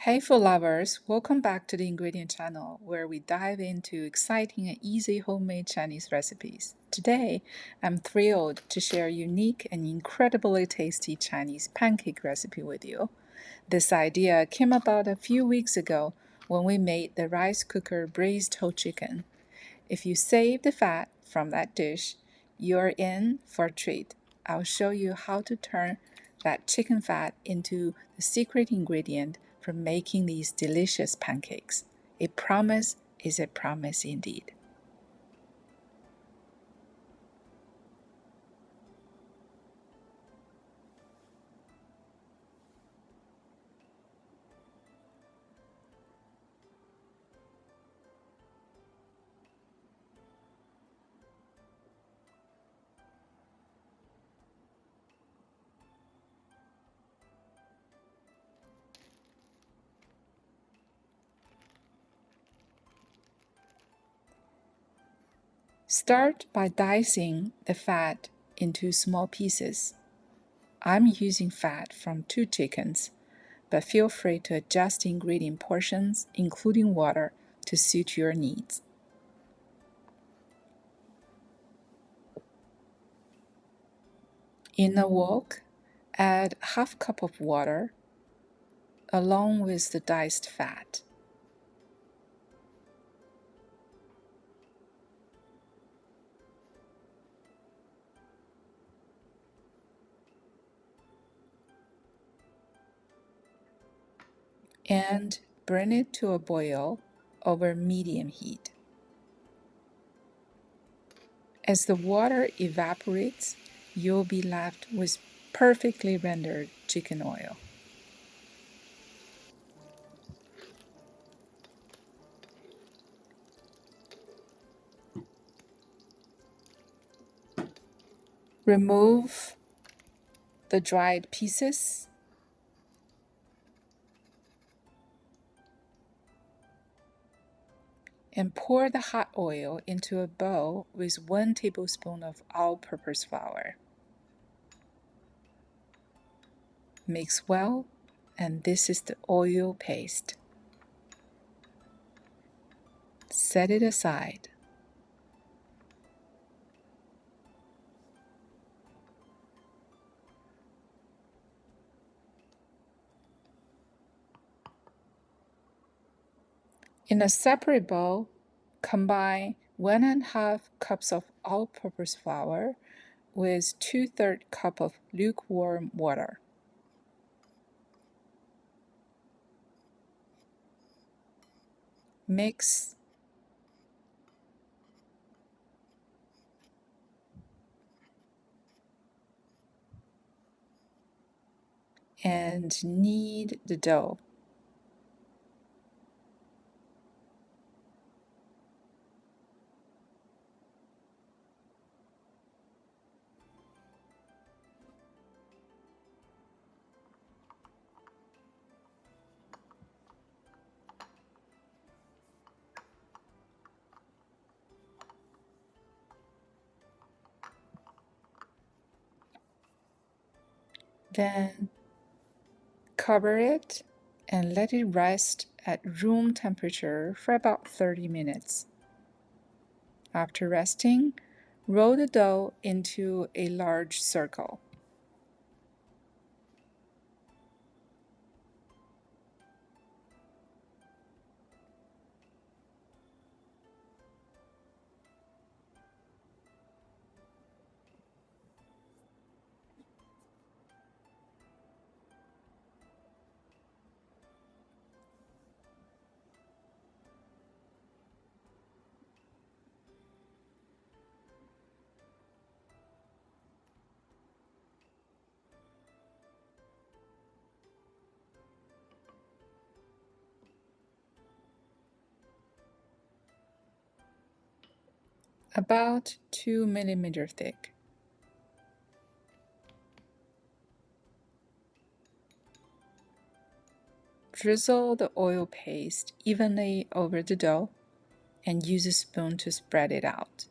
Hey food lovers, welcome back to the Ingredient Channel where we dive into exciting and easy homemade Chinese recipes. Today, I'm thrilled to share a unique and incredibly tasty Chinese pancake recipe with you. This idea came about a few weeks ago when we made the rice cooker braised whole chicken. If you save the fat from that dish, you're in for a treat. I'll show you how to turn that chicken fat into the secret ingredient for making these delicious pancakes. A promise is a promise indeed. Start by dicing the fat into small pieces. I'm using fat from 2 chickens, but feel free to adjust ingredient portions, including water, to suit your needs. In a wok, add half cup of water along with the diced fat. And bring it to a boil over medium heat. As the water evaporates, you'll be left with perfectly rendered chicken oil. Remove the dried pieces and pour the hot oil into a bowl with 1 tablespoon of all-purpose flour. Mix well, and this is the oil paste. Set it aside. In a separate bowl, combine 1½ cups of all-purpose flour with 2/3 cup of lukewarm water. Mix and knead the dough. Then cover it and let it rest at room temperature for about 30 minutes. After resting, roll the dough into a large circle. About 2 millimeter thick. Drizzle the oil paste evenly over the dough and use a spoon to spread it out.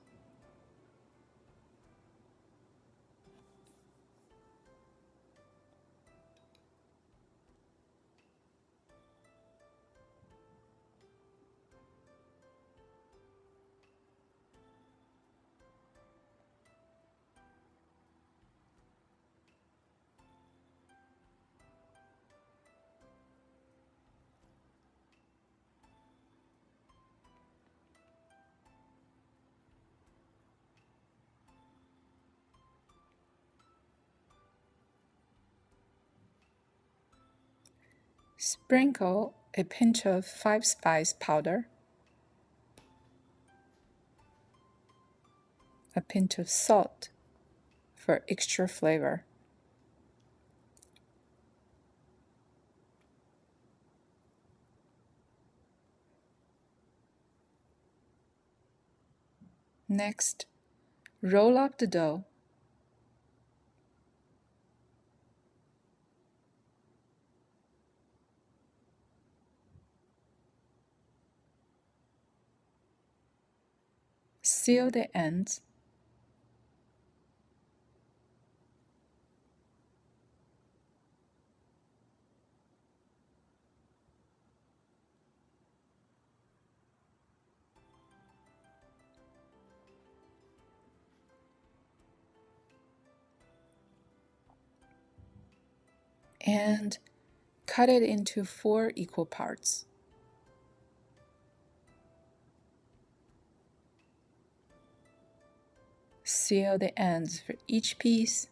Sprinkle a pinch of 5-spice powder, a pinch of salt for extra flavor. Next, roll up the dough. Seal the ends. And cut it into 4 equal parts. Seal the ends for each piece.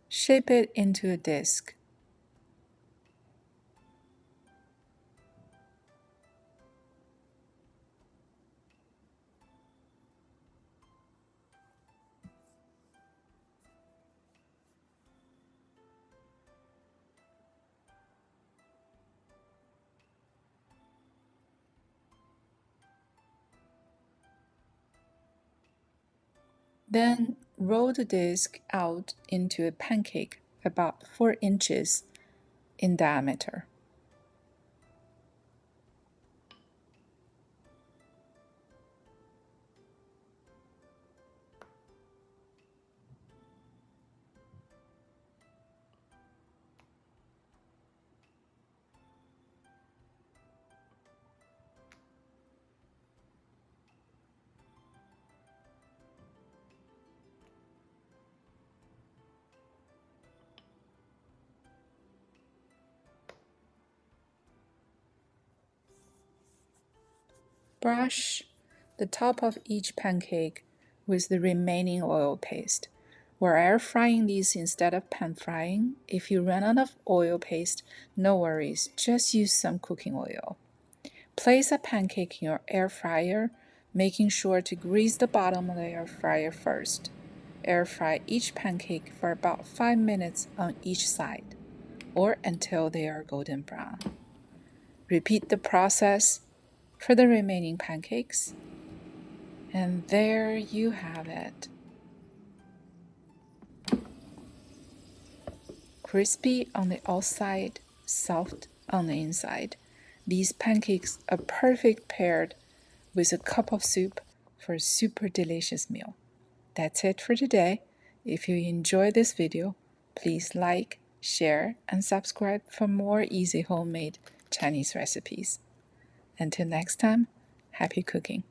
Shape it into a disc. Then roll the disc out into a pancake about 4 inches in diameter. Brush the top of each pancake with the remaining oil paste. We're air frying these instead of pan frying. If you run out of oil paste, no worries, just use some cooking oil. Place a pancake in your air fryer, making sure to grease the bottom of the air fryer first. Air fry each pancake for about 5 minutes on each side, or until they are golden brown. Repeat the process for the remaining pancakes. And there you have it. Crispy on the outside, soft on the inside. These pancakes are perfect paired with a cup of soup for a super delicious meal. That's it for today. If you enjoyed this video, please like, share, and subscribe for more easy homemade Chinese recipes. Until next time, happy cooking.